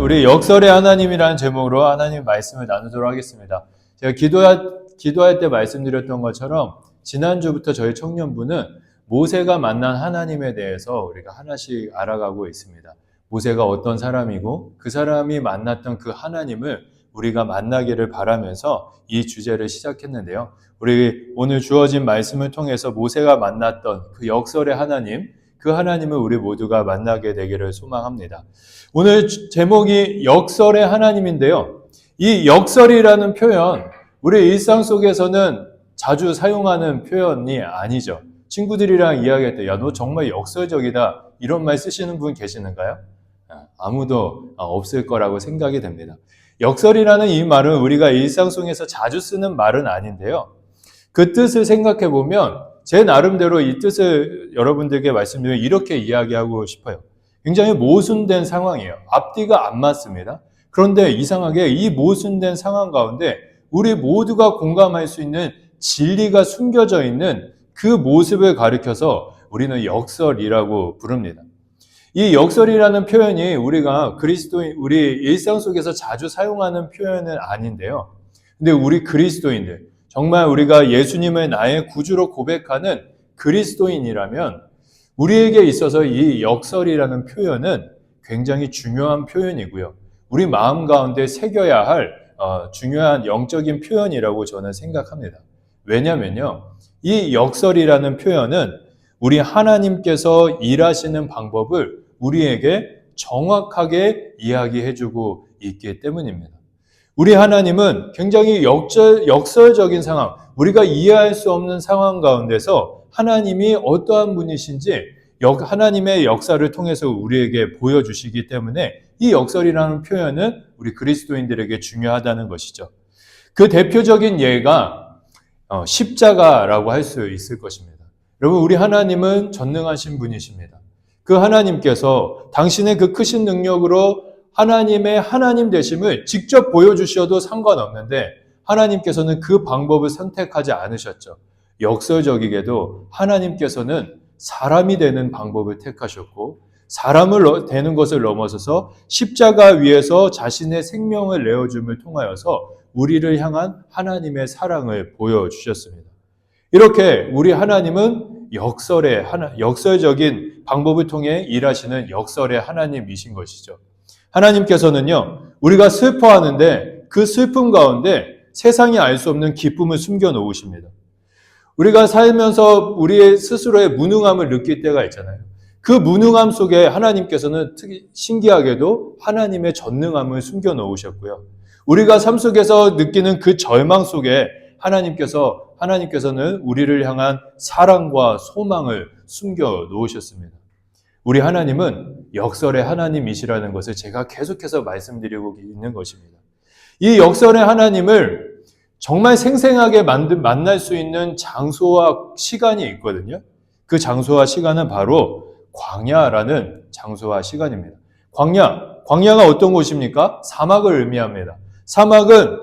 우리 역설의 하나님이라는 제목으로 하나님 말씀을 나누도록 하겠습니다. 제가 기도할 때 말씀드렸던 것처럼 지난주부터 저희 청년부는 모세가 만난 하나님에 대해서 우리가 하나씩 알아가고 있습니다. 모세가 어떤 사람이고 그 사람이 만났던 그 하나님을 우리가 만나기를 바라면서 이 주제를 시작했는데요. 우리 오늘 주어진 말씀을 통해서 모세가 만났던 그 역설의 하나님, 그 하나님을 우리 모두가 만나게 되기를 소망합니다. 오늘 제목이 역설의 하나님인데요. 이 역설이라는 표현, 우리 일상 속에서는 자주 사용하는 표현이 아니죠. 친구들이랑 이야기할 때, 야, 너 정말 역설적이다. 이런 말 쓰시는 분 계시는가요? 아무도 없을 거라고 생각이 됩니다. 역설이라는 이 말은 우리가 일상 속에서 자주 쓰는 말은 아닌데요. 그 뜻을 생각해 보면 제 나름대로 이 뜻을 여러분들께 말씀드리면 이렇게 이야기하고 싶어요. 굉장히 모순된 상황이에요. 앞뒤가 안 맞습니다. 그런데 이상하게 이 모순된 상황 가운데 우리 모두가 공감할 수 있는 진리가 숨겨져 있는 그 모습을 가리켜서 우리는 역설이라고 부릅니다. 이 역설이라는 표현이 우리가 그리스도인, 우리 일상 속에서 자주 사용하는 표현은 아닌데요. 근데 우리 그리스도인들, 정말 우리가 예수님을 나의 구주로 고백하는 그리스도인이라면 우리에게 있어서 이 역설이라는 표현은 굉장히 중요한 표현이고요. 우리 마음 가운데 새겨야 할 중요한 영적인 표현이라고 저는 생각합니다. 왜냐면요, 이 역설이라는 표현은 우리 하나님께서 일하시는 방법을 우리에게 정확하게 이야기해주고 있기 때문입니다. 우리 하나님은 굉장히 역설적인 상황, 우리가 이해할 수 없는 상황 가운데서 하나님이 어떠한 분이신지 하나님의 역사를 통해서 우리에게 보여주시기 때문에 이 역설이라는 표현은 우리 그리스도인들에게 중요하다는 것이죠. 그 대표적인 예가 십자가라고 할 수 있을 것입니다. 여러분, 우리 하나님은 전능하신 분이십니다. 그 하나님께서 당신의 그 크신 능력으로 하나님의 하나님 되심을 직접 보여주셔도 상관없는데 하나님께서는 그 방법을 선택하지 않으셨죠. 역설적이게도 하나님께서는 사람이 되는 방법을 택하셨고 사람을 되는 것을 넘어서서 십자가 위에서 자신의 생명을 내어줌을 통하여서 우리를 향한 하나님의 사랑을 보여주셨습니다. 이렇게 우리 하나님은 역설적인 방법을 통해 일하시는 역설의 하나님이신 것이죠. 하나님께서는요, 우리가 슬퍼하는데 그 슬픔 가운데 세상이 알 수 없는 기쁨을 숨겨 놓으십니다. 우리가 살면서 우리의 스스로의 무능함을 느낄 때가 있잖아요. 그 무능함 속에 하나님께서는 특히 신기하게도 하나님의 전능함을 숨겨 놓으셨고요. 우리가 삶 속에서 느끼는 그 절망 속에 하나님께서는 우리를 향한 사랑과 소망을 숨겨 놓으셨습니다. 우리 하나님은 역설의 하나님이시라는 것을 제가 계속해서 말씀드리고 있는 것입니다. 이 역설의 하나님을 정말 생생하게 만날 수 있는 장소와 시간이 있거든요. 그 장소와 시간은 바로 광야라는 장소와 시간입니다. 광야가 어떤 곳입니까? 사막을 의미합니다. 사막은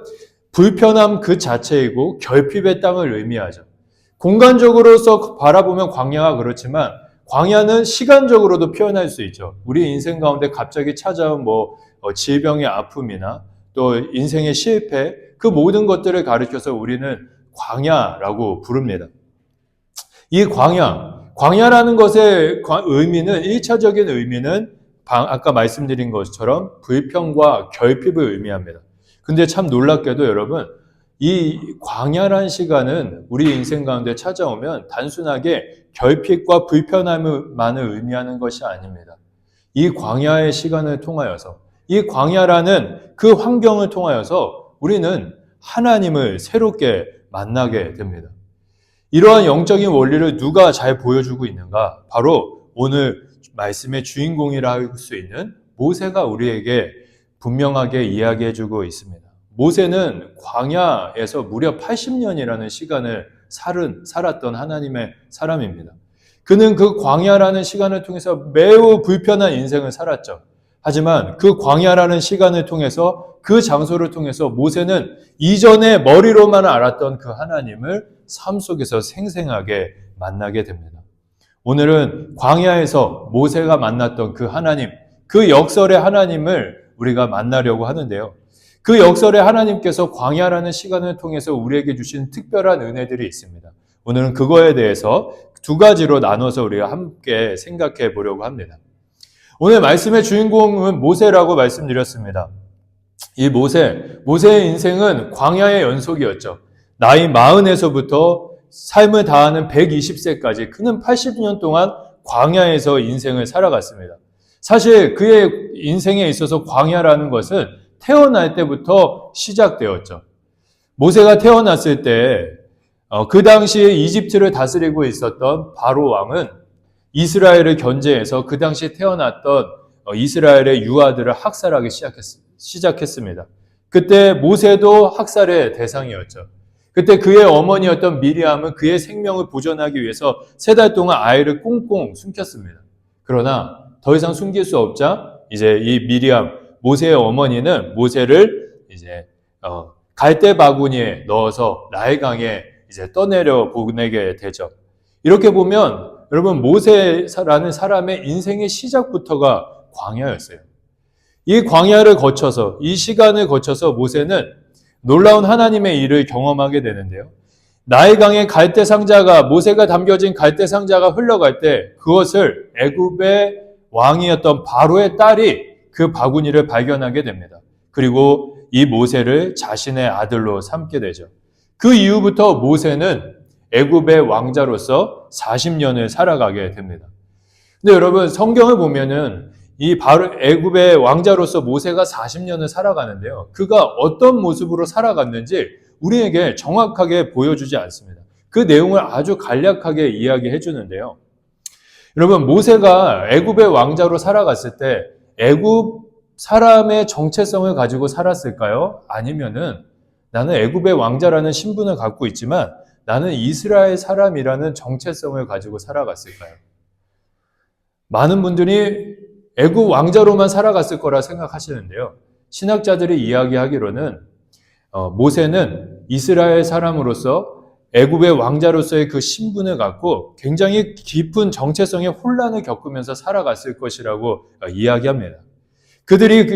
불편함 그 자체이고 결핍의 땅을 의미하죠. 공간적으로서 바라보면 광야가 그렇지만 광야는 시간적으로도 표현할 수 있죠. 우리 인생 가운데 갑자기 찾아온 질병의 아픔이나 또 인생의 실패, 그 모든 것들을 가리켜서 우리는 광야라고 부릅니다. 이 광야라는 것의 의미는 1차적인 의미는 아까 말씀드린 것처럼 불평과 결핍을 의미합니다. 근데 참 놀랍게도 여러분, 이 광야란 시간은 우리 인생 가운데 찾아오면 단순하게 결핍과 불편함만을 의미하는 것이 아닙니다. 이 광야의 시간을 통하여서, 이 광야라는 그 환경을 통하여서 우리는 하나님을 새롭게 만나게 됩니다. 이러한 영적인 원리를 누가 잘 보여주고 있는가? 바로 오늘 말씀의 주인공이라 할 수 있는 모세가 우리에게 분명하게 이야기해주고 있습니다. 모세는 광야에서 무려 80년이라는 시간을 살았던 하나님의 사람입니다. 그는 그 광야라는 시간을 통해서 매우 불편한 인생을 살았죠. 하지만 그 광야라는 시간을 통해서 그 장소를 통해서 모세는 이전에 머리로만 알았던 그 하나님을 삶 속에서 생생하게 만나게 됩니다. 오늘은 광야에서 모세가 만났던 그 하나님, 그 역설의 하나님을 우리가 만나려고 하는데요. 그 역설에 하나님께서 광야라는 시간을 통해서 우리에게 주신 특별한 은혜들이 있습니다. 오늘은 그거에 대해서 두 가지로 나눠서 우리가 함께 생각해 보려고 합니다. 오늘 말씀의 주인공은 모세라고 말씀드렸습니다. 이 모세의 인생은 광야의 연속이었죠. 나이 40에서부터 삶을 다하는 120세까지 그는 80년 동안 광야에서 인생을 살아갔습니다. 사실 그의 인생에 있어서 광야라는 것은 태어날 때부터 시작되었죠. 모세가 태어났을 때 그 당시에 이집트를 다스리고 있었던 바로 왕은 이스라엘을 견제해서 그 당시에 태어났던 이스라엘의 유아들을 학살하기 시작했습니다. 그때 모세도 학살의 대상이었죠. 그때 그의 어머니였던 미리암은 그의 생명을 보존하기 위해서 3달 동안 아이를 꽁꽁 숨겼습니다. 그러나 더 이상 숨길 수 없자 이제 이 미리암, 모세의 어머니는 모세를 이제 갈대 바구니에 넣어서 나일강에 이제 떠내려 보내게 되죠. 이렇게 보면 여러분 모세라는 사람의 인생의 시작부터가 광야였어요. 이 광야를 거쳐서 이 시간을 거쳐서 모세는 놀라운 하나님의 일을 경험하게 되는데요. 나일강의 갈대 상자가 모세가 담겨진 갈대 상자가 흘러갈 때 그것을 애굽의 왕이었던 바로의 딸이 그 바구니를 발견하게 됩니다. 그리고 이 모세를 자신의 아들로 삼게 되죠. 그 이후부터 모세는 애굽의 왕자로서 40년을 살아가게 됩니다. 근데 여러분 성경을 보면은 이 바로 애굽의 왕자로서 모세가 40년을 살아가는데요. 그가 어떤 모습으로 살아갔는지 우리에게 정확하게 보여주지 않습니다. 그 내용을 아주 간략하게 이야기해 주는데요. 여러분 모세가 애굽의 왕자로 살아갔을 때 애굽 사람의 정체성을 가지고 살았을까요? 아니면은 나는 애굽의 왕자라는 신분을 갖고 있지만 나는 이스라엘 사람이라는 정체성을 가지고 살아갔을까요? 많은 분들이 애굽 왕자로만 살아갔을 거라 생각하시는데요. 신학자들이 이야기하기로는 모세는 이스라엘 사람으로서 애굽의 왕자로서의 그 신분을 갖고 굉장히 깊은 정체성의 혼란을 겪으면서 살아갔을 것이라고 이야기합니다.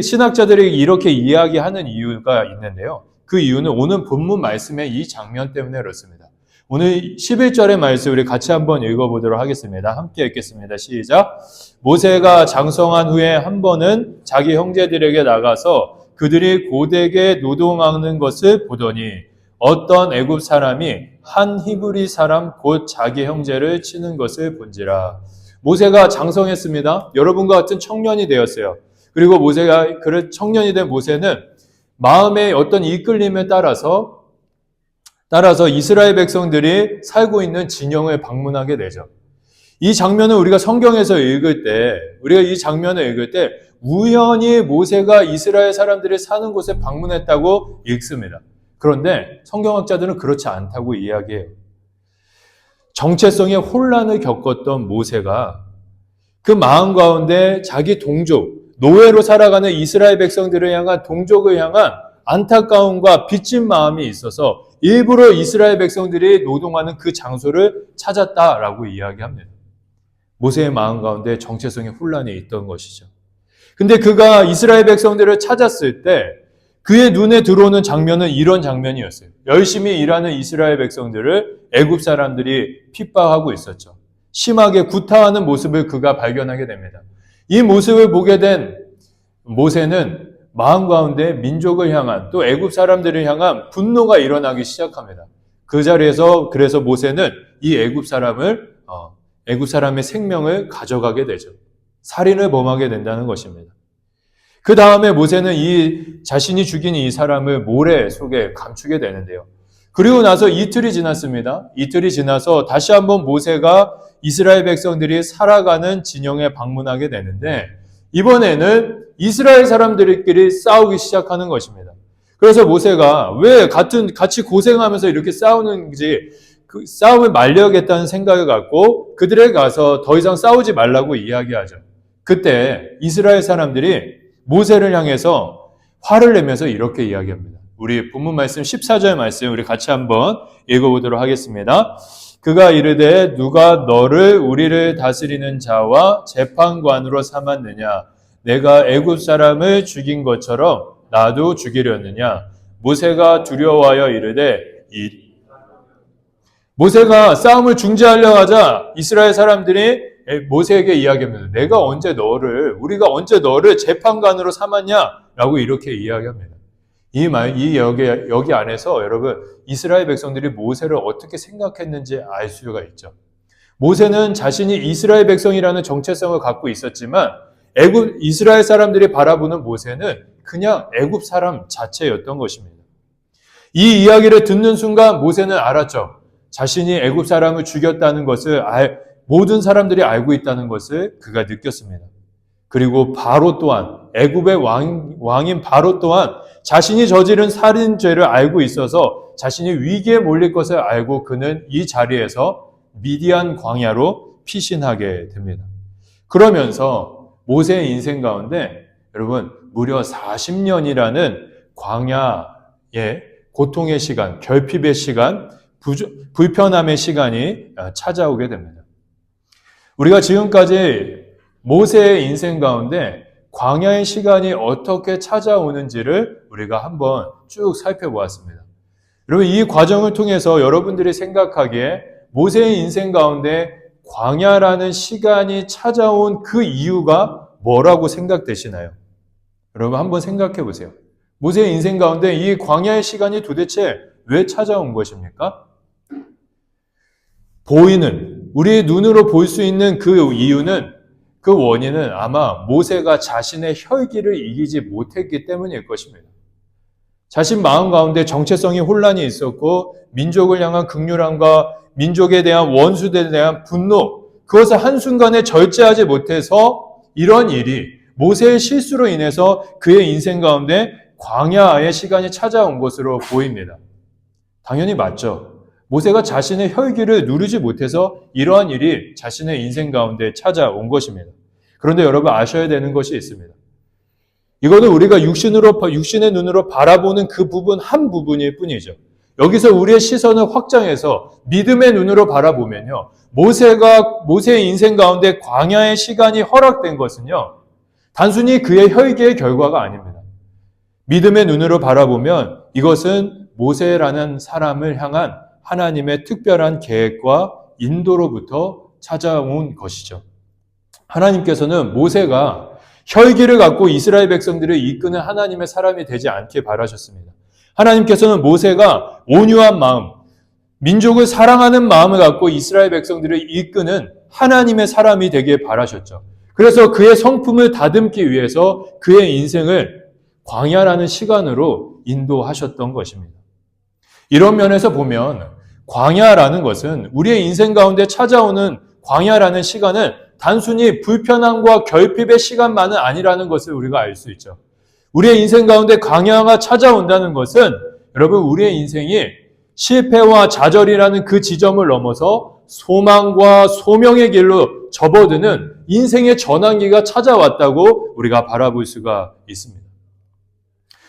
신학자들이 이렇게 이야기하는 이유가 있는데요. 그 이유는 오늘 본문 말씀의 이 장면 때문에 그렇습니다. 오늘 11절의 말씀 우리 같이 한번 읽어보도록 하겠습니다. 함께 읽겠습니다. 시작. 모세가 장성한 후에 한 번은 자기 형제들에게 나가서 그들이 고되게 노동하는 것을 보더니 어떤 애굽 사람이 한 히브리 사람 곧 자기 형제를 치는 것을 본지라. 모세가 장성했습니다. 여러분과 같은 청년이 되었어요. 그리고 청년이 된 모세는 마음의 어떤 이끌림에 따라서 이스라엘 백성들이 살고 있는 진영을 방문하게 되죠. 이 장면을 우리가 성경에서 우리가 이 장면을 읽을 때 우연히 모세가 이스라엘 사람들이 사는 곳에 방문했다고 읽습니다. 그런데 성경학자들은 그렇지 않다고 이야기해요. 정체성의 혼란을 겪었던 모세가 그 마음 가운데 자기 동족, 노예로 살아가는 이스라엘 백성들을 향한 동족을 향한 안타까움과 빚진 마음이 있어서 일부러 이스라엘 백성들이 노동하는 그 장소를 찾았다라고 이야기합니다. 모세의 마음 가운데 정체성의 혼란이 있던 것이죠. 근데 그가 이스라엘 백성들을 찾았을 때 그의 눈에 들어오는 장면은 이런 장면이었어요. 열심히 일하는 이스라엘 백성들을 애굽 사람들이 핍박하고 있었죠. 심하게 구타하는 모습을 그가 발견하게 됩니다. 이 모습을 보게 된 모세는 마음 가운데 민족을 향한 또 애굽 사람들을 향한 분노가 일어나기 시작합니다. 그 자리에서 그래서 모세는 이 애굽 사람의 생명을 가져가게 되죠. 살인을 범하게 된다는 것입니다. 그 다음에 모세는 자신이 죽인 이 사람을 모래 속에 감추게 되는데요. 그리고 나서 이틀이 지났습니다. 이틀이 지나서 다시 한번 모세가 이스라엘 백성들이 살아가는 진영에 방문하게 되는데 이번에는 이스라엘 사람들끼리 싸우기 시작하는 것입니다. 그래서 모세가 왜 같이 고생하면서 이렇게 싸우는지 그 싸움을 말려야겠다는 생각을 갖고 그들에게 가서 더 이상 싸우지 말라고 이야기하죠. 그때 이스라엘 사람들이 모세를 향해서 화를 내면서 이렇게 이야기합니다. 우리 본문 말씀 14절 말씀 우리 같이 한번 읽어보도록 하겠습니다. 그가 이르되 누가 너를 우리를 다스리는 자와 재판관으로 삼았느냐? 내가 애굽 사람을 죽인 것처럼 나도 죽이려느냐. 모세가 두려워하여 이르되 모세가 싸움을 중지하려 하자 이스라엘 사람들이 모세에게 이야기합니다. 우리가 언제 너를 재판관으로 삼았냐라고 이렇게 이야기합니다. 여기 안에서 여러분 이스라엘 백성들이 모세를 어떻게 생각했는지 알 수가 있죠. 모세는 자신이 이스라엘 백성이라는 정체성을 갖고 있었지만 이스라엘 사람들이 바라보는 모세는 그냥 애굽 사람 자체였던 것입니다. 이 이야기를 듣는 순간 모세는 알았죠. 자신이 애굽 사람을 죽였다는 것을 모든 사람들이 알고 있다는 것을 그가 느꼈습니다. 그리고 바로 또한 애굽의 왕인 바로 또한 자신이 저지른 살인죄를 알고 있어서 자신이 위기에 몰릴 것을 알고 그는 이 자리에서 미디안 광야로 피신하게 됩니다. 그러면서 모세의 인생 가운데 여러분 무려 40년이라는 광야의 고통의 시간, 결핍의 시간, 불편함의 시간이 찾아오게 됩니다. 우리가 지금까지 모세의 인생 가운데 광야의 시간이 어떻게 찾아오는지를 우리가 한번 쭉 살펴보았습니다. 여러분 이 과정을 통해서 여러분들이 생각하기에 모세의 인생 가운데 광야라는 시간이 찾아온 그 이유가 뭐라고 생각되시나요? 여러분 한번 생각해 보세요. 모세의 인생 가운데 이 광야의 시간이 도대체 왜 찾아온 것입니까? 우리의 눈으로 볼 수 있는 그 이유는 그 원인은 아마 모세가 자신의 혈기를 이기지 못했기 때문일 것입니다. 자신 마음 가운데 정체성이 혼란이 있었고 민족을 향한 극률함과 민족에 대한 원수들에 대한 분노 그것을 한순간에 절제하지 못해서 이런 일이 모세의 실수로 인해서 그의 인생 가운데 광야의 시간이 찾아온 것으로 보입니다. 당연히 맞죠. 모세가 자신의 혈기를 누르지 못해서 이러한 일이 자신의 인생 가운데 찾아온 것입니다. 그런데 여러분 아셔야 되는 것이 있습니다. 이거는 우리가 육신의 눈으로 바라보는 그 부분 한 부분일 뿐이죠. 여기서 우리의 시선을 확장해서 믿음의 눈으로 바라보면요. 모세의 인생 가운데 광야의 시간이 허락된 것은요. 단순히 그의 혈기의 결과가 아닙니다. 믿음의 눈으로 바라보면 이것은 모세라는 사람을 향한 하나님의 특별한 계획과 인도로부터 찾아온 것이죠. 하나님께서는 모세가 혈기를 갖고 이스라엘 백성들을 이끄는 하나님의 사람이 되지 않게 바라셨습니다. 하나님께서는 모세가 온유한 마음, 민족을 사랑하는 마음을 갖고 이스라엘 백성들을 이끄는 하나님의 사람이 되길 바라셨죠. 그래서 그의 성품을 다듬기 위해서 그의 인생을 광야라는 시간으로 인도하셨던 것입니다. 이런 면에서 보면 광야라는 것은 우리의 인생 가운데 찾아오는 광야라는 시간은 단순히 불편함과 결핍의 시간만은 아니라는 것을 우리가 알 수 있죠. 우리의 인생 가운데 광야가 찾아온다는 것은 여러분 우리의 인생이 실패와 좌절이라는 그 지점을 넘어서 소망과 소명의 길로 접어드는 인생의 전환기가 찾아왔다고 우리가 바라볼 수가 있습니다.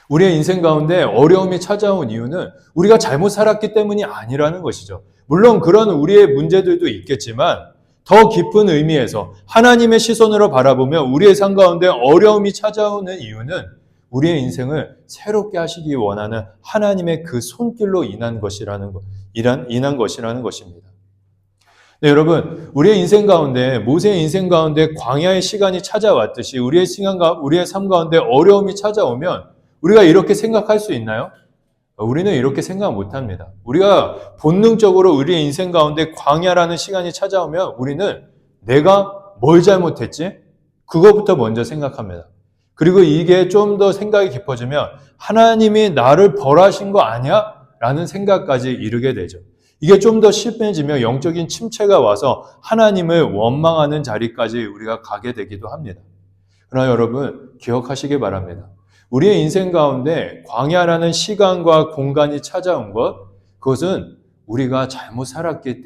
우리의 인생 가운데 어려움이 찾아온 이유는 우리가 잘못 살았기 때문이 아니라는 것이죠. 물론 그런 우리의 문제들도 있겠지만 더 깊은 의미에서 하나님의 시선으로 바라보면 우리의 삶 가운데 어려움이 찾아오는 이유는 우리의 인생을 새롭게 하시기 원하는 하나님의 그 손길로 인한 것이라는 것입니다. 네, 여러분, 우리의 인생 가운데, 모세의 인생 가운데 광야의 시간이 찾아왔듯이 우리의 삶 가운데 어려움이 찾아오면 우리가 이렇게 생각할 수 있나요? 우리는 이렇게 생각 못합니다. 우리가 본능적으로 우리의 인생 가운데 광야라는 시간이 찾아오면 우리는 내가 뭘 잘못했지? 그거부터 먼저 생각합니다. 그리고 이게 좀 더 생각이 깊어지면 하나님이 나를 벌하신 거 아니야? 라는 생각까지 이르게 되죠. 이게 좀 더 심해지면 영적인 침체가 와서 하나님을 원망하는 자리까지 우리가 가게 되기도 합니다. 그러나 여러분 기억하시기 바랍니다. 우리의 인생 가운데 광야라는 시간과 공간이 찾아온 것, 그것은 우리가 잘못 살았기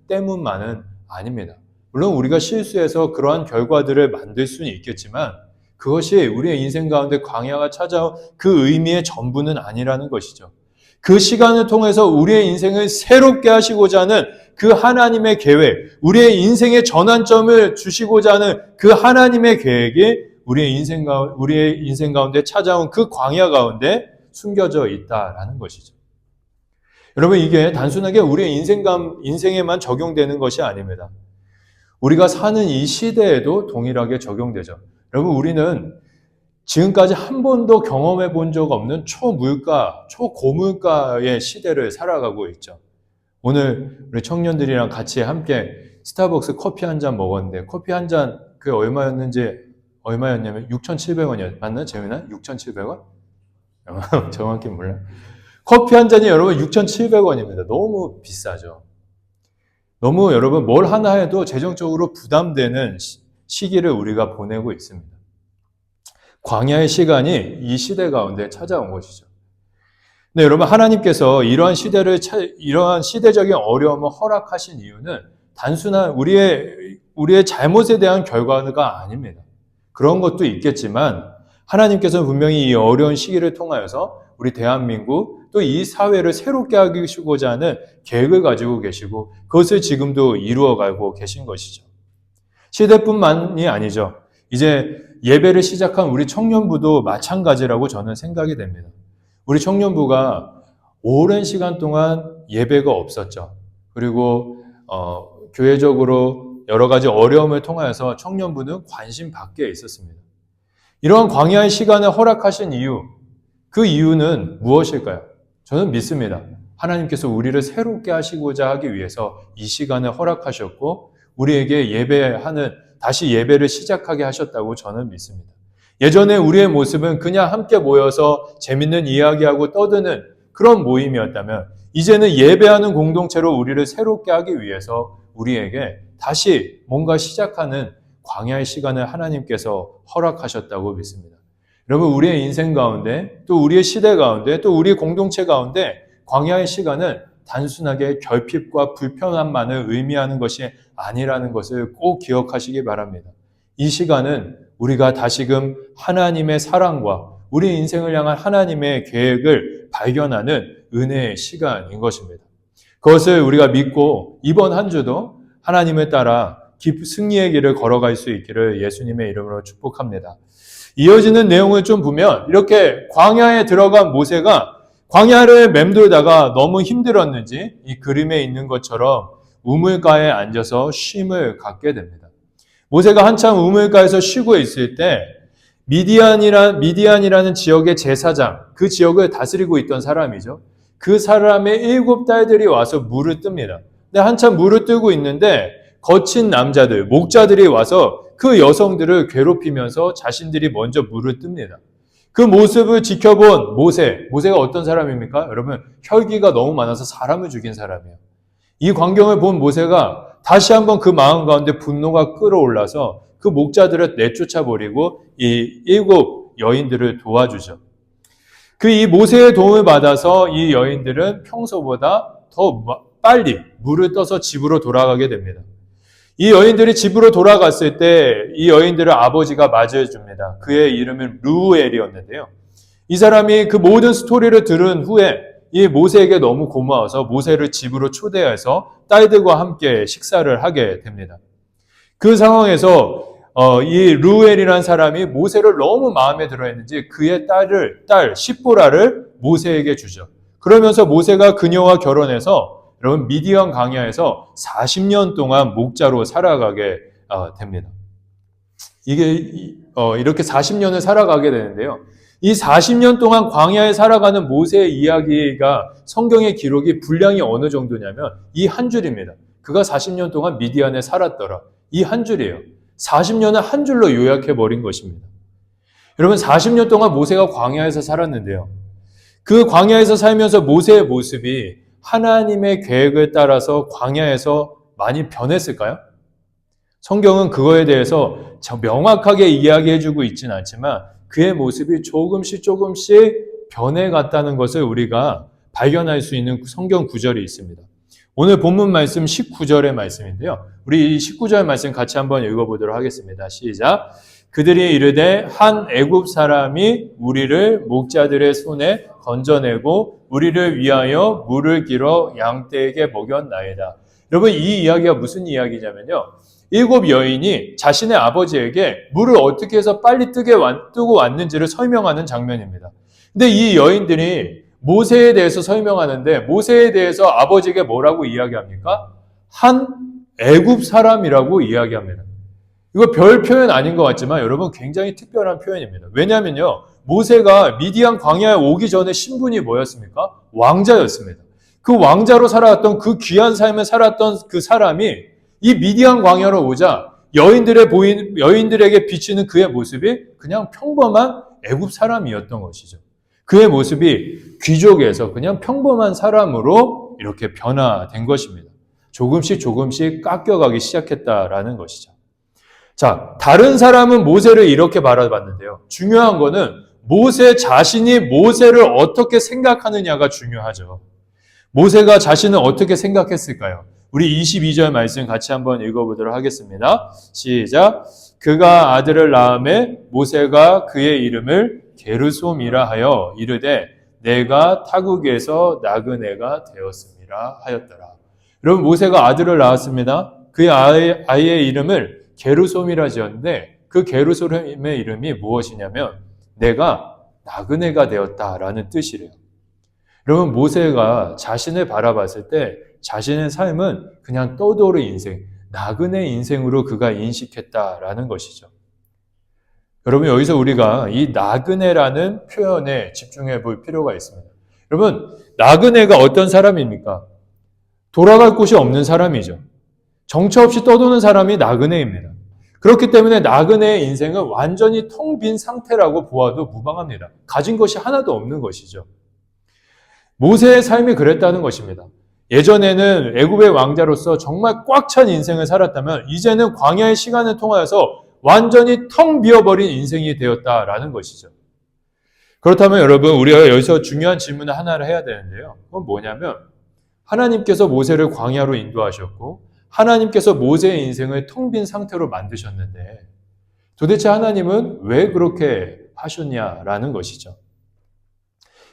때문만은 아닙니다. 물론 우리가 실수해서 그러한 결과들을 만들 수는 있겠지만 그것이 우리의 인생 가운데 광야가 찾아온 그 의미의 전부는 아니라는 것이죠. 그 시간을 통해서 우리의 인생을 새롭게 하시고자 하는 그 하나님의 계획, 우리의 인생의 전환점을 주시고자 하는 그 하나님의 계획이 우리의 인생 가운데 찾아온 그 광야 가운데 숨겨져 있다라는 것이죠. 여러분, 이게 단순하게 우리의 인생에만 적용되는 것이 아닙니다. 우리가 사는 이 시대에도 동일하게 적용되죠. 여러분, 우리는 지금까지 한 번도 경험해 본 적 없는 초물가, 초고물가의 시대를 살아가고 있죠. 오늘 우리 청년들이랑 같이 함께 스타벅스 커피 한 잔 먹었는데, 커피 한 잔 그게 얼마였냐면 6,700원이었. 맞나? 재민아? 6,700원? 정확히 몰라요. 커피 한 잔이 여러분 6,700원입니다. 너무 비싸죠. 너무 여러분 뭘 하나 해도 재정적으로 부담되는 시기를 우리가 보내고 있습니다. 광야의 시간이 이 시대 가운데 찾아온 것이죠. 네, 여러분, 하나님께서 이러한 시대적인 어려움을 허락하신 이유는 단순한 우리의 잘못에 대한 결과가 아닙니다. 그런 것도 있겠지만 하나님께서는 분명히 이 어려운 시기를 통하여서 우리 대한민국 또 이 사회를 새롭게 하시고자 하는 계획을 가지고 계시고 그것을 지금도 이루어가고 계신 것이죠. 시대뿐만이 아니죠. 이제 예배를 시작한 우리 청년부도 마찬가지라고 저는 생각이 됩니다. 우리 청년부가 오랜 시간 동안 예배가 없었죠. 그리고 교회적으로 여러 가지 어려움을 통하여서 청년부는 관심 밖에 있었습니다. 이러한 광야의 시간을 허락하신 이유, 그 이유는 무엇일까요? 저는 믿습니다. 하나님께서 우리를 새롭게 하시고자 하기 위해서 이 시간을 허락하셨고 우리에게 다시 예배를 시작하게 하셨다고 저는 믿습니다. 예전에 우리의 모습은 그냥 함께 모여서 재밌는 이야기하고 떠드는 그런 모임이었다면 이제는 예배하는 공동체로 우리를 새롭게 하기 위해서 우리에게 다시 뭔가 시작하는 광야의 시간을 하나님께서 허락하셨다고 믿습니다. 여러분, 우리의 인생 가운데 또 우리의 시대 가운데 또 우리의 공동체 가운데 광야의 시간은 단순하게 결핍과 불편함만을 의미하는 것이 아니라는 것을 꼭 기억하시기 바랍니다. 이 시간은 우리가 다시금 하나님의 사랑과 우리 인생을 향한 하나님의 계획을 발견하는 은혜의 시간인 것입니다. 그것을 우리가 믿고 이번 한 주도 하나님을 따라 승리의 길을 걸어갈 수 있기를 예수님의 이름으로 축복합니다. 이어지는 내용을 좀 보면 이렇게 광야에 들어간 모세가 광야를 맴돌다가 너무 힘들었는지 이 그림에 있는 것처럼 우물가에 앉아서 쉼을 갖게 됩니다. 모세가 한참 우물가에서 쉬고 있을 때 미디안이라는 지역의 제사장, 그 지역을 다스리고 있던 사람이죠. 그 사람의 7딸들이 와서 물을 뜹니다. 근데 한참 물을 뜨고 있는데 거친 남자들, 목자들이 와서 그 여성들을 괴롭히면서 자신들이 먼저 물을 뜹니다. 그 모습을 지켜본 모세가 어떤 사람입니까? 여러분, 혈기가 너무 많아서 사람을 죽인 사람이에요. 이 광경을 본 모세가 다시 한번 그 마음 가운데 분노가 끌어올라서 그 목자들을 내쫓아버리고 이 7 여인들을 도와주죠. 이 모세의 도움을 받아서 이 여인들은 평소보다 더 빨리 물을 떠서 집으로 돌아가게 됩니다. 이 여인들이 집으로 돌아갔을 때 이 여인들을 아버지가 맞이해줍니다. 그의 이름은 르우엘이었는데요. 이 사람이 그 모든 스토리를 들은 후에 이 모세에게 너무 고마워서 모세를 집으로 초대해서 딸들과 함께 식사를 하게 됩니다. 그 상황에서 이 르우엘이라는 사람이 모세를 너무 마음에 들어했는지 그의 딸 십보라를 모세에게 주죠. 그러면서 모세가 그녀와 결혼해서 여러분 미디안 광야에서 40년 동안 목자로 살아가게 됩니다. 이렇게 40년을 살아가게 되는데요. 이 40년 동안 광야에 살아가는 모세의 이야기가 성경의 기록이 분량이 어느 정도냐면 이 한 줄입니다. 그가 40년 동안 미디안에 살았더라. 이 한 줄이에요. 40년을 한 줄로 요약해버린 것입니다. 여러분 40년 동안 모세가 광야에서 살았는데요. 그 광야에서 살면서 모세의 모습이 하나님의 계획을 따라서 광야에서 많이 변했을까요? 성경은 그거에 대해서 명확하게 이야기해주고 있지는 않지만 그의 모습이 조금씩 변해갔다는 것을 우리가 발견할 수 있는 성경 구절이 있습니다. 오늘 본문 말씀 19절의 말씀인데요. 우리 이 19절 말씀 같이 한번 읽어보도록 하겠습니다. 시작. 그들이 이르되 한 애굽 사람이 우리를 목자들의 손에 건져내고 우리를 위하여 물을 길어 양떼에게 먹였나이다. 여러분 이 이야기가 무슨 이야기냐면요. 일곱 여인이 자신의 아버지에게 물을 어떻게 해서 빨리 뜨고 왔는지를 설명하는 장면입니다. 근데 이 여인들이 모세에 대해서 설명하는데 모세에 대해서 아버지에게 뭐라고 이야기합니까? 한 애굽 사람이라고 이야기합니다. 이거 별 표현 아닌 것 같지만 여러분 굉장히 특별한 표현입니다. 왜냐하면요. 모세가 미디안 광야에 오기 전에 신분이 뭐였습니까? 왕자였습니다. 그 왕자로 살아왔던 그 귀한 삶을 살았던 그 사람이 이 미디안 광야로 오자 여인들에게 비치는 그의 모습이 그냥 평범한 애굽 사람이었던 것이죠. 그의 모습이 귀족에서 그냥 평범한 사람으로 이렇게 변화된 것입니다. 조금씩 깎여가기 시작했다라는 것이죠. 자, 다른 사람은 모세를 이렇게 바라봤는데요. 중요한 거는 모세 자신이 모세를 어떻게 생각하느냐가 중요하죠. 모세가 자신을 어떻게 생각했을까요? 우리 22절 말씀 같이 한번 읽어보도록 하겠습니다. 시작. 그가 아들을 낳음에 모세가 그의 이름을 게르솜이라 하여 이르되 내가 타국에서 나그네가 되었음이라 하였더라. 여러분 모세가 아들을 낳았습니다. 그 아이의 이름을 게르솜이라 지었는데 그 게르솜의 이름이 무엇이냐면 내가 나그네가 되었다라는 뜻이래요. 여러분 모세가 자신을 바라봤을 때 자신의 삶은 그냥 떠도는 인생, 나그네 인생으로 그가 인식했다라는 것이죠. 여러분 여기서 우리가 이 나그네라는 표현에 집중해 볼 필요가 있습니다. 여러분 나그네가 어떤 사람입니까? 돌아갈 곳이 없는 사람이죠. 정처 없이 떠도는 사람이 나그네입니다. 그렇기 때문에 나그네의 인생은 완전히 텅 빈 상태라고 보아도 무방합니다. 가진 것이 하나도 없는 것이죠. 모세의 삶이 그랬다는 것입니다. 예전에는 애굽의 왕자로서 정말 꽉 찬 인생을 살았다면 이제는 광야의 시간을 통하여서 완전히 텅 비어버린 인생이 되었다라는 것이죠. 그렇다면 여러분 우리가 여기서 중요한 질문을 하나를 해야 되는데요. 그건 뭐냐면 하나님께서 모세를 광야로 인도하셨고 하나님께서 모세의 인생을 텅 빈 상태로 만드셨는데 도대체 하나님은 왜 그렇게 하셨냐라는 것이죠.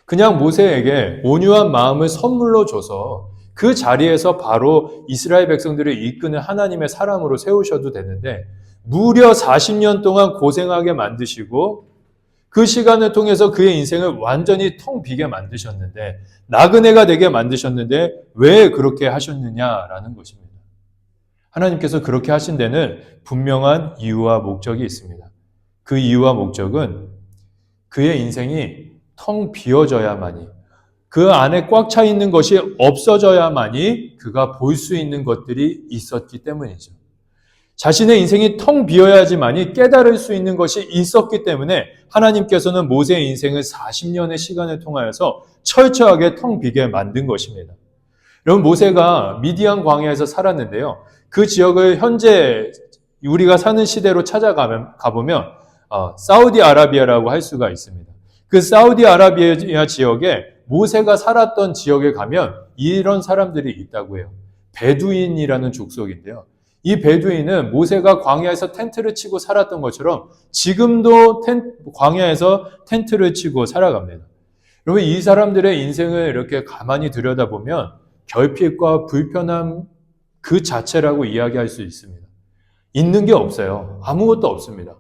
그냥 모세에게 온유한 마음을 선물로 줘서 그 자리에서 바로 이스라엘 백성들을 이끄는 하나님의 사람으로 세우셔도 되는데 무려 40년 동안 고생하게 만드시고 그 시간을 통해서 그의 인생을 완전히 텅 비게 만드셨는데 나그네가 되게 만드셨는데 왜 그렇게 하셨느냐라는 것입니다. 하나님께서 그렇게 하신 데는 분명한 이유와 목적이 있습니다. 그 이유와 목적은 그의 인생이 텅 비어져야만이 그 안에 꽉 차 있는 것이 없어져야만이 그가 볼 수 있는 것들이 있었기 때문이죠. 자신의 인생이 텅 비어야지만이 깨달을 수 있는 것이 있었기 때문에 하나님께서는 모세의 인생을 40년의 시간을 통하여서 철저하게 텅 비게 만든 것입니다. 여러분 모세가 미디안 광야에서 살았는데요. 그 지역을 현재 우리가 사는 시대로 가보면 사우디아라비아라고 할 수가 있습니다. 그 사우디아라비아 지역에 모세가 살았던 지역에 가면 이런 사람들이 있다고 해요. 베두인이라는 족속인데요. 이 베두인은 모세가 광야에서 텐트를 치고 살았던 것처럼 지금도 광야에서 텐트를 치고 살아갑니다. 여러분 이 사람들의 인생을 이렇게 가만히 들여다보면 결핍과 불편함 그 자체라고 이야기할 수 있습니다. 있는 게 없어요. 아무것도 없습니다.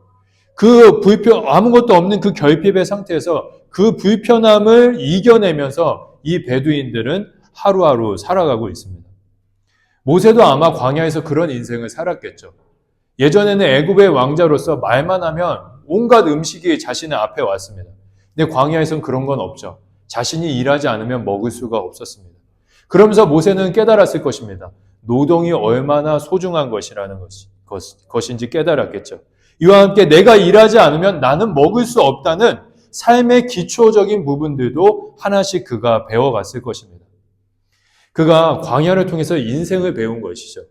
아무것도 없는 그 결핍의 상태에서 그 불편함을 이겨내면서 이 베두인들은 하루하루 살아가고 있습니다. 모세도 아마 광야에서 그런 인생을 살았겠죠. 예전에는 애굽의 왕자로서 말만 하면 온갖 음식이 자신의 앞에 왔습니다. 근데 광야에서는 그런 건 없죠. 자신이 일하지 않으면 먹을 수가 없었습니다. 그러면서 모세는 깨달았을 것입니다. 노동이 얼마나 소중한 것이라는 것인지 깨달았겠죠. 이와 함께 내가 일하지 않으면 나는 먹을 수 없다는 삶의 기초적인 부분들도 하나씩 그가 배워갔을 것입니다. 그가 광야를 통해서 인생을 배운 것이죠.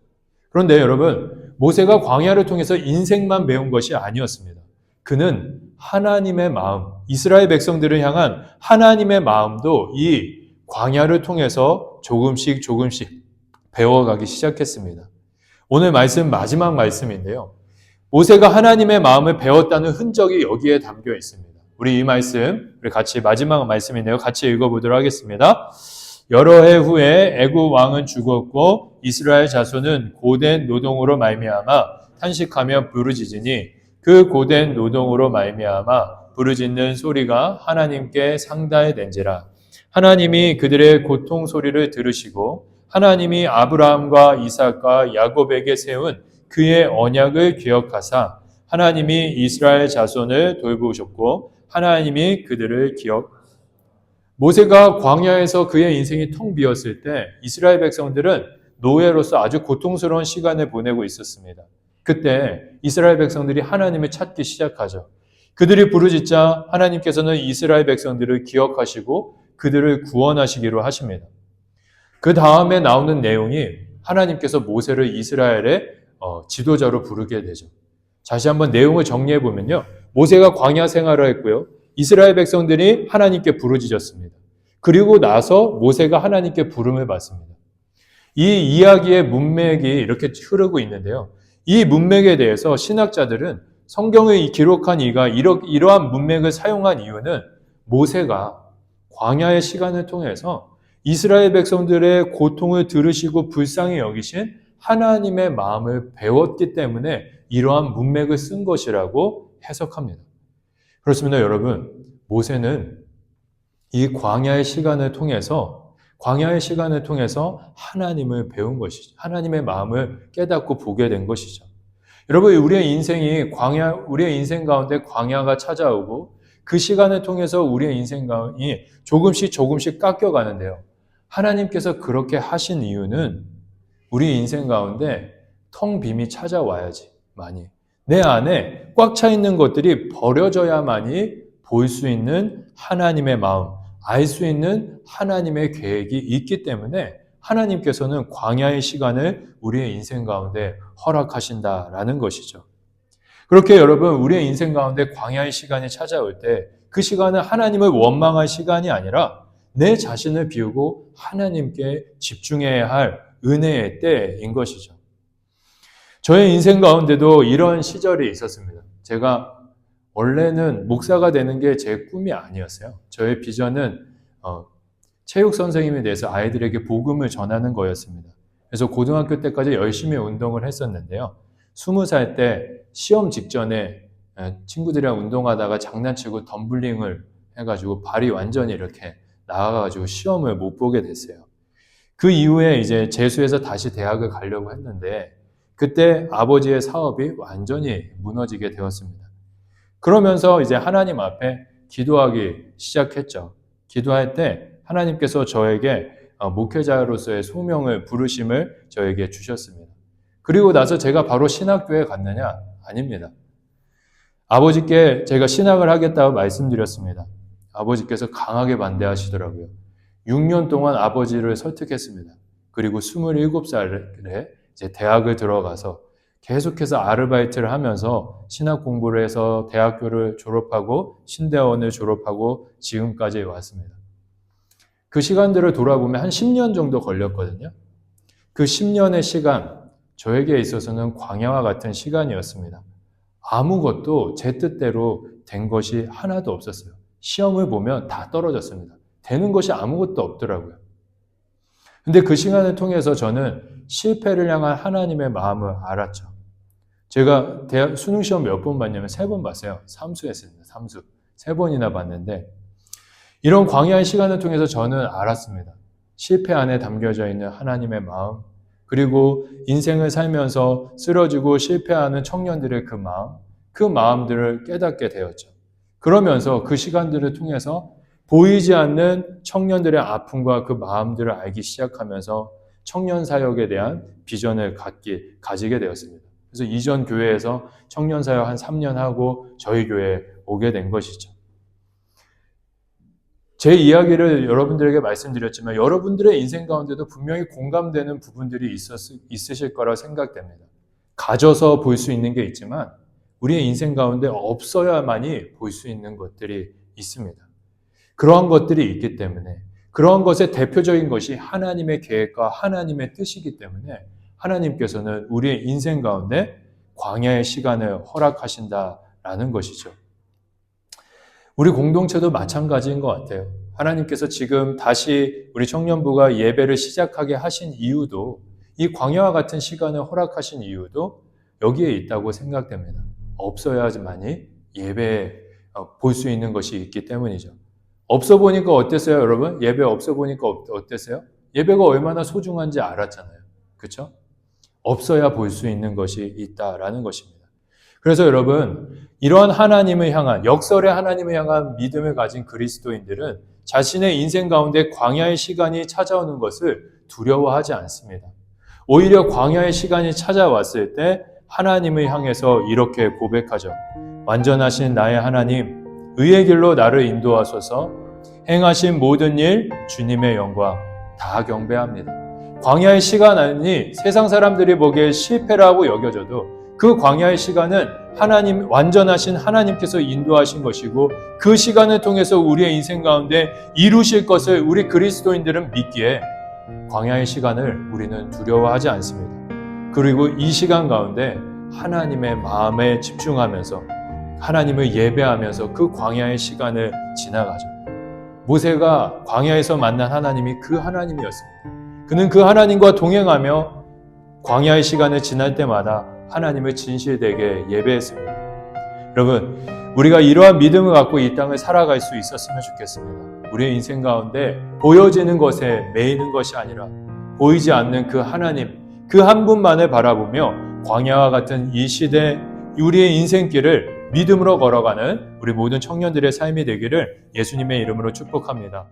그런데 여러분, 모세가 광야를 통해서 인생만 배운 것이 아니었습니다. 그는 하나님의 마음, 이스라엘 백성들을 향한 하나님의 마음도 이 광야를 통해서 조금씩 배워가기 시작했습니다. 오늘 말씀 마지막 말씀인데요. 모세가 하나님의 마음을 배웠다는 흔적이 여기에 담겨 있습니다. 우리 이 말씀, 우리 같이 마지막 말씀인데요. 같이 읽어보도록 하겠습니다. 여러 해 후에 애굽 왕은 죽었고 이스라엘 자손은 고된 노동으로 말미암아 탄식하며 부르짖으니 그 고된 노동으로 말미암아 부르짖는 소리가 하나님께 상달된지라. 하나님이 그들의 고통 소리를 들으시고 하나님이 아브라함과 이삭과 야곱에게 세운 그의 언약을 기억하사 하나님이 이스라엘 자손을 돌보셨고 하나님이 그들을 모세가 광야에서 그의 인생이 텅 비었을 때 이스라엘 백성들은 노예로서 아주 고통스러운 시간을 보내고 있었습니다. 그때 이스라엘 백성들이 하나님을 찾기 시작하죠. 그들이 부르짖자 하나님께서는 이스라엘 백성들을 기억하시고 그들을 구원하시기로 하십니다. 그 다음에 나오는 내용이 하나님께서 모세를 이스라엘의 지도자로 부르게 되죠. 다시 한번 내용을 정리해 보면요. 모세가 광야 생활을 했고요. 이스라엘 백성들이 하나님께 부르짖었습니다. 그리고 나서 모세가 하나님께 부름을 받습니다. 이 이야기의 문맥이 이렇게 흐르고 있는데요. 이 문맥에 대해서 신학자들은 성경을 기록한 이가 이러한 문맥을 사용한 이유는 모세가 광야의 시간을 통해서 이스라엘 백성들의 고통을 들으시고 불쌍히 여기신 하나님의 마음을 배웠기 때문에 이러한 문맥을 쓴 것이라고 해석합니다. 그렇습니다, 여러분. 모세는 이 광야의 시간을 통해서 하나님을 배운 것이죠. 하나님의 마음을 깨닫고 보게 된 것이죠. 여러분, 우리의 인생 가운데 광야가 찾아오고 그 시간을 통해서 우리의 인생이 조금씩 깎여가는데요. 하나님께서 그렇게 하신 이유는 우리 인생 가운데 텅 빔이 찾아와야지, 많이. 내 안에 꽉 차 있는 것들이 버려져야만이 볼 수 있는 하나님의 마음, 알 수 있는 하나님의 계획이 있기 때문에 하나님께서는 광야의 시간을 우리의 인생 가운데 허락하신다라는 것이죠. 그렇게 여러분, 우리의 인생 가운데 광야의 시간이 찾아올 때 그 시간은 하나님을 원망할 시간이 아니라 내 자신을 비우고 하나님께 집중해야 할 은혜의 때인 것이죠. 저의 인생 가운데도 이런 시절이 있었습니다. 제가 원래는 목사가 되는 게 제 꿈이 아니었어요. 저의 비전은 체육 선생님에 대해서 아이들에게 복음을 전하는 거였습니다. 그래서 고등학교 때까지 열심히 운동을 했었는데요. 20살 때 시험 직전에 친구들이랑 운동하다가 장난치고 덤블링을 해가지고 발이 완전히 이렇게 나가가지고 시험을 못 보게 됐어요. 그 이후에 이제 재수해서 다시 대학을 가려고 했는데 그때 아버지의 사업이 완전히 무너지게 되었습니다. 그러면서 이제 하나님 앞에 기도하기 시작했죠. 기도할 때 하나님께서 저에게 목회자로서의 소명을, 부르심을 저에게 주셨습니다. 그리고 나서 제가 바로 신학교에 갔느냐? 아닙니다. 아버지께 제가 신학을 하겠다고 말씀드렸습니다. 아버지께서 강하게 반대하시더라고요. 6년 동안 아버지를 설득했습니다. 그리고 27살에 이제 대학을 들어가서 계속해서 아르바이트를 하면서 신학 공부를 해서 대학교를 졸업하고 신대원을 졸업하고 지금까지 왔습니다. 그 시간들을 돌아보면 한 10년 정도 걸렸거든요. 그 10년의 시간, 저에게 있어서는 광야와 같은 시간이었습니다. 아무것도 제 뜻대로 된 것이 하나도 없었어요. 시험을 보면 다 떨어졌습니다. 되는 것이 아무것도 없더라고요. 근데 그 시간을 통해서 저는 실패를 향한 하나님의 마음을 알았죠. 제가 대학 수능시험 몇 번 봤냐면 3번 봤어요. 삼수했습니다. 삼수. 3번이나 봤는데 이런 광야의 시간을 통해서 저는 알았습니다. 실패 안에 담겨져 있는 하나님의 마음, 그리고 인생을 살면서 쓰러지고 실패하는 청년들의 그 마음들을 깨닫게 되었죠. 그러면서 그 시간들을 통해서 보이지 않는 청년들의 아픔과 그 마음들을 알기 시작하면서 청년 사역에 대한 비전을 가지게 되었습니다. 그래서 이전 교회에서 청년 사역 한 3년 하고 저희 교회에 오게 된 것이죠. 제 이야기를 여러분들에게 말씀드렸지만 여러분들의 인생 가운데도 분명히 공감되는 부분들이 있으실 거라 생각됩니다. 가져서 볼 수 있는 게 있지만 우리의 인생 가운데 없어야만이 볼 수 있는 것들이 있습니다. 그러한 것들이 있기 때문에 그러한 것의 대표적인 것이 하나님의 계획과 하나님의 뜻이기 때문에 하나님께서는 우리의 인생 가운데 광야의 시간을 허락하신다라는 것이죠. 우리 공동체도 마찬가지인 것 같아요. 하나님께서 지금 다시 우리 청년부가 예배를 시작하게 하신 이유도, 이 광야와 같은 시간을 허락하신 이유도 여기에 있다고 생각됩니다. 없어야만이 예배 볼 수 있는 것이 있기 때문이죠. 없어 보니까 어땠어요, 여러분? 예배 없어 보니까 어땠어요? 예배가 얼마나 소중한지 알았잖아요. 그렇죠? 없어야 볼 수 있는 것이 있다라는 것입니다. 그래서 여러분, 이러한 하나님을 향한, 역설의 하나님을 향한 믿음을 가진 그리스도인들은 자신의 인생 가운데 광야의 시간이 찾아오는 것을 두려워하지 않습니다. 오히려 광야의 시간이 찾아왔을 때 하나님을 향해서 이렇게 고백하죠. 완전하신 나의 하나님, 의의 길로 나를 인도하소서. 행하신 모든 일 주님의 영광 다 경배합니다. 광야의 시간이 세상 사람들이 보기에 실패라고 여겨져도 그 광야의 시간은 하나님, 완전하신 하나님께서 인도하신 것이고 그 시간을 통해서 우리의 인생 가운데 이루실 것을 우리 그리스도인들은 믿기에 광야의 시간을 우리는 두려워하지 않습니다. 그리고 이 시간 가운데 하나님의 마음에 집중하면서 하나님을 예배하면서 그 광야의 시간을 지나가죠. 모세가 광야에서 만난 하나님이 그 하나님이었습니다. 그는 그 하나님과 동행하며 광야의 시간을 지날 때마다 하나님을 진실되게 예배했습니다. 여러분, 우리가 이러한 믿음을 갖고 이 땅을 살아갈 수 있었으면 좋겠습니다. 우리의 인생 가운데 보여지는 것에 매이는 것이 아니라 보이지 않는 그 하나님, 그 한 분만을 바라보며 광야와 같은 이 시대 우리의 인생길을 믿음으로 걸어가는 우리 모든 청년들의 삶이 되기를 예수님의 이름으로 축복합니다.